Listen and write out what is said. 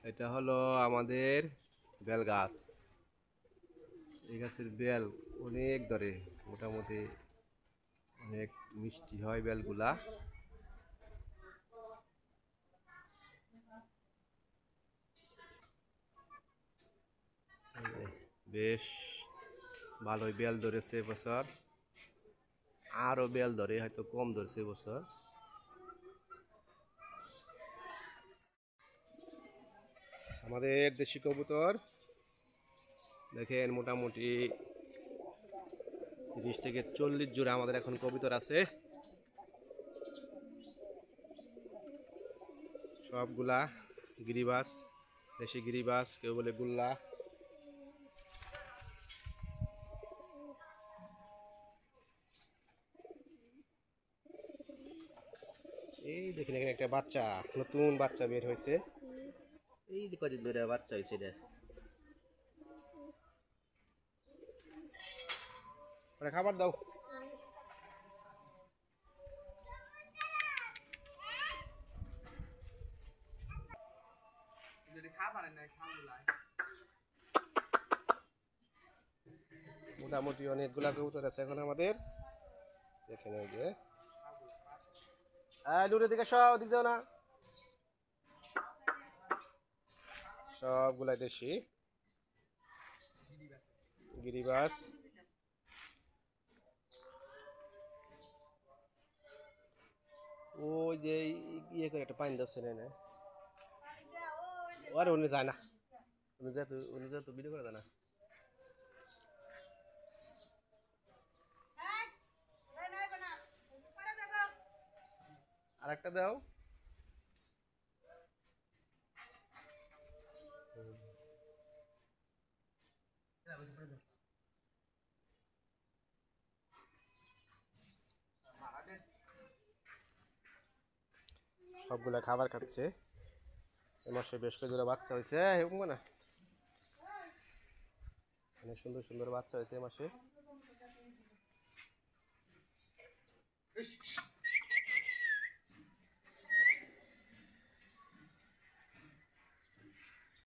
এটা হলো আমাদের বেল গাছ। এই গাছের বেল অনেক ধরে, মোটামুটি অনেক মিষ্টি হয় বেলগুলা। বেশ ভালোই বেল ধরেছে এবছর, আরও বেল ধরে, হয়তো কম ধরছে এবছর। আমাদের দেশি কবুতর দেখেন, মোটামুটি 30 থেকে 40 জোড়া আমাদের এখন কবুতর আছে। সবগুলা গিরিবাস, দেশি গিরিবাস, কেউ বলে গুল্লা। এই দেখেন, এখানে একটা বাচ্চা, নতুন বাচ্চা বের হয়েছে। এই কদিন ধরে বাচ্চা হয়েছে এটা। খাবার দাও। মোটামুটি অনেকগুলা কবুতর আছে এখন আমাদের। দেখেন এই যে দূরের দিকে সব দিক যাও না, সবগুলাই দেশি গিরিবাস। ওই যে ইয়ে করে একটা পানি দাচ্ছে না, আরে উনি যায় না, উনি যেহেতু ভিডিও করে যায় না। আর একটা দাও। সবগুলা খাবার খাচ্ছে। এ মাসে বেশ কয়েকগুলো বাচ্চা হয়েছে, না অনেক সুন্দর সুন্দর বাচ্চা হয়েছে এ মাসে।